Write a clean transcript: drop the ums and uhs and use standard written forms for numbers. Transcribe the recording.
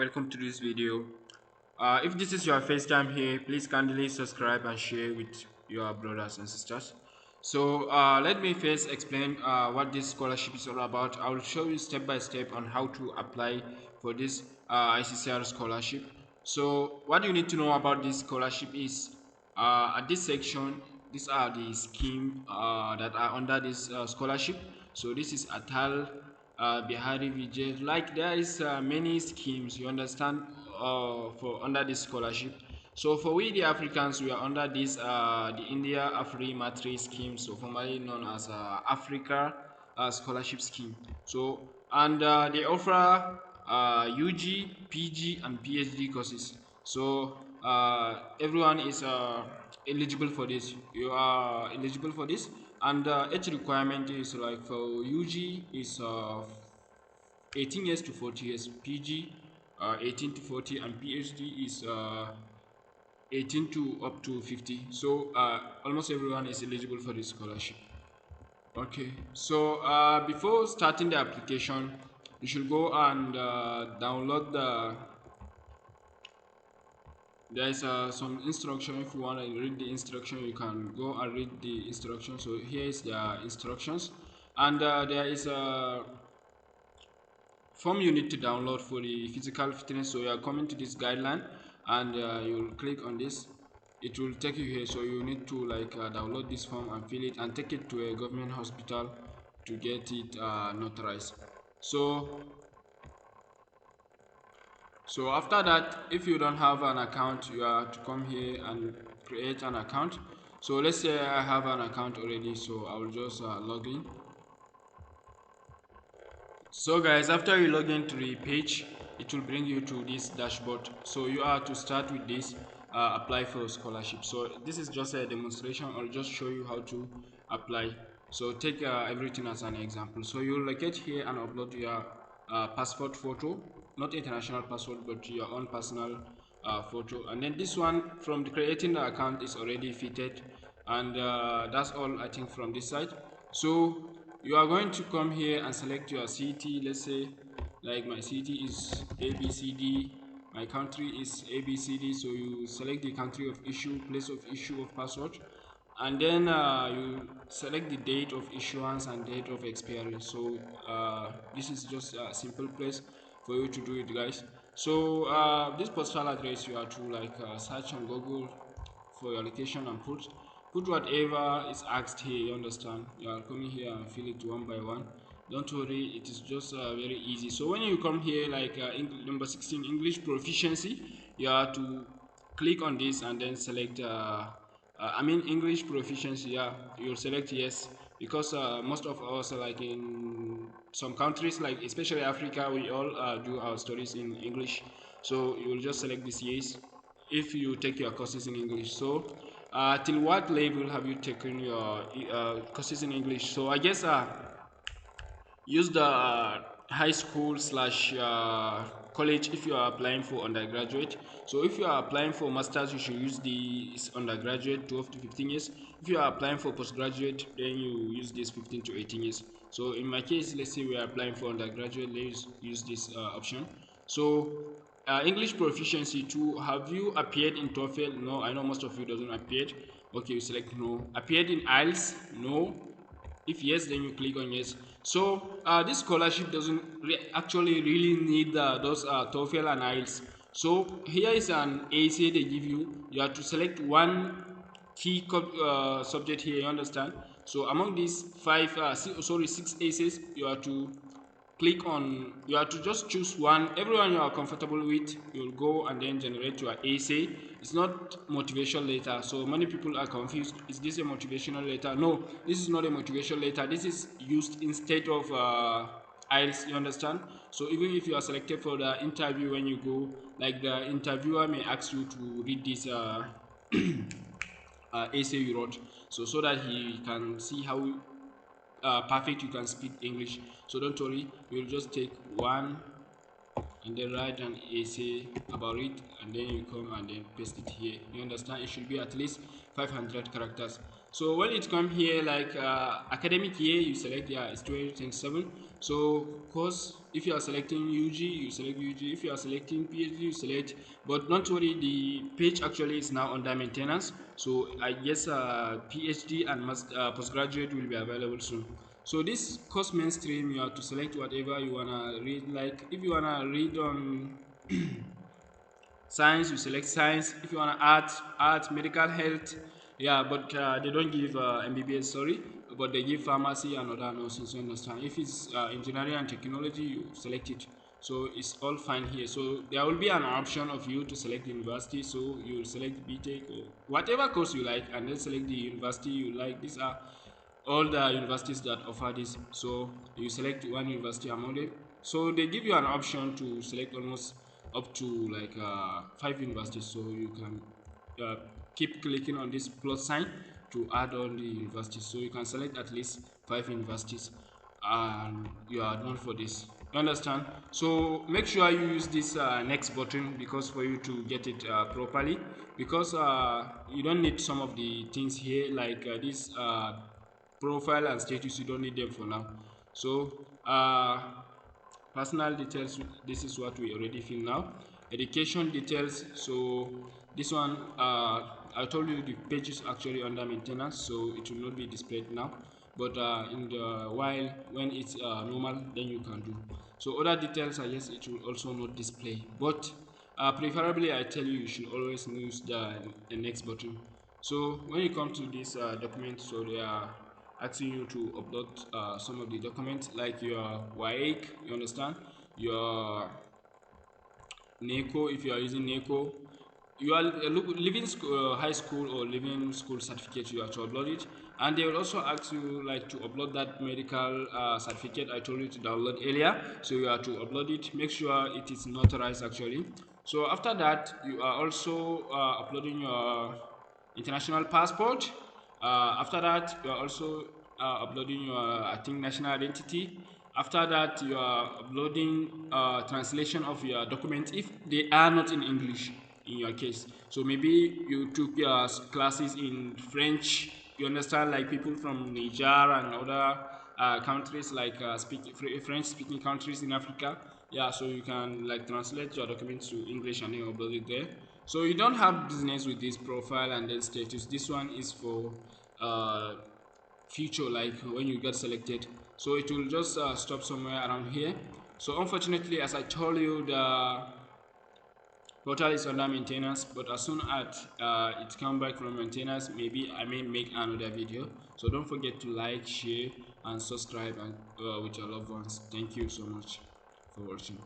welcome to this video. If this is your first time here, please kindly subscribe and share with your brothers and sisters. So let me first explain what this scholarship is all about. I will show you step by step on how to apply for this ICCR scholarship. So what you need to know about this scholarship is at this section, these are the scheme that are under this scholarship. So this is Atal Bihari Vijay. Like there is many schemes, you understand, for under this scholarship. So for we the Africans, we are under this the India Afri Matri scheme, so formerly known as Africa scholarship scheme. So and they offer UG, PG, and PhD courses. So everyone is eligible for this. You are eligible for this, and age requirement is like for UG is 18 years to 40 years, PG 18 to 40, and PhD is 18 to up to 50. So almost everyone is eligible for this scholarship. Okay, so before starting the application, you should go and download there's some instruction. If you want to read the instruction, you can go and read the instruction. So here is the instructions, and there is a form you need to download for the physical fitness. So you are coming to this guideline, and you'll click on this. It will take you here, so you need to like download this form and fill it and take it to a government hospital to get it notarized. So after that, if you don't have an account, you have to come here and create an account. So let's say I have an account already, so I will just log in. So guys, after you log into the page, it will bring you to this dashboard. So you are to start with this apply for scholarship. So this is just a demonstration. I'll just show you how to apply. So take everything as an example. So you locate here and upload your passport photo, not international passport, but your own personal photo. And then this one from the creating the account is already fitted, and that's all I think from this side. So you are going to come here and select your city. Let's say like my city is ABCD, my country is ABCD. So you select the country of issue, place of issue of passport, and then you select the date of issuance and date of expiry. So this is just a simple place for you to do it, guys. So this postal address you have to like search on Google for your location and put whatever is asked here. You understand, you are coming here and fill it one by one. Don't worry, it is just very easy. So when you come here like number 16, English proficiency, you have to click on this and then select I mean English proficiency. Yeah, you'll select yes, because most of us like in some countries, like especially Africa, we all do our studies in English. So you will just select this yes if you take your courses in English. So till what level have you taken your courses in English? So I guess use the high school slash college if you are applying for undergraduate. So if you are applying for masters, you should use the undergraduate 12 to 15 years. If you are applying for postgraduate, then you use this 15 to 18 years. So in my case, let's say we are applying for undergraduate, let's use this option. So English proficiency too. Have you appeared in TOEFL? No, I know most of you doesn't appear. Okay, you select no. Appeared in IELTS? No. If yes, then you click on yes. So this scholarship doesn't actually really need those TOEFL and IELTS. So here is an essay they give you. You have to select one key subject here. You understand? So among these six essays, you have to click on, you have to just choose one, everyone you are comfortable with. You'll go and then generate your essay. It's not motivation letter, so many people are confused. Is this a motivational letter? No, this is not a motivation letter. This is used instead of IELTS. You understand? So even if you are selected for the interview, when you go, like the interviewer may ask you to read this essay you wrote, so that he can see how perfect you can speak English. So don't worry, you'll just take one and then write an essay about it, and then you come and then paste it here. You understand? It should be at least 500 characters. So when it come here like academic year, you select, yeah, it's 2027. So course If you are selecting UG, you select UG. If you are selecting PhD, you select. But don't worry, the page actually is now under maintenance. So I guess PhD and postgraduate will be available soon. So this course mainstream, you have to select whatever you wanna read. Like if you wanna read on science, you select science. If you want art, medical, health, yeah, but they don't give mbbs, sorry, but they give pharmacy and other nonsense, you understand. If it's engineering and technology, you select it. So it's all fine here. So there will be an option of you to select the university. So you select btech or whatever course you like, and then select the university you like. These are all the universities that offer this. So you select one university among them. So they give you an option to select almost up to like 5 universities. So you can uh, keep clicking on this plus sign to add on the universities. So you can select at least 5 universities and you are done for this, you understand. So make sure you use this next button, because for you to get it properly, because you don't need some of the things here like this profile and status. You don't need them for now. So personal details, this is what we already fill now. Education details, so this one I told you the page is actually under maintenance, so it will not be displayed now, but in the while when it's normal, then you can do. So other details, I guess it will also not display, but preferably I tell you, you should always use the next button. So when you come to this document, so they are asking you to upload some of the documents like your WAEC, you understand, your NACO, if you are using NACO, you are living high school or living school certificate, you have to upload it. And they will also ask you like to upload that medical certificate I told you to download earlier. So you have to upload it, make sure it is notarized actually. So after that, you are also uploading your international passport. After that, you are also uploading your, I think, national identity. After that, you are uploading translation of your documents if they are not in English in your case. So maybe you took your classes in French. You understand, like people from Niger and other countries, like French speaking countries in Africa. Yeah, so you can like translate your documents to English and then upload it there. So you don't have business with this profile and then status. This one is for uh, future, like when you get selected. So it will just stop somewhere around here. So unfortunately, as I told you, the portal is under maintenance, but as soon as it come back from maintenance, maybe I may make another video. So don't forget to like, share and subscribe and with your loved ones. Thank you so much for watching.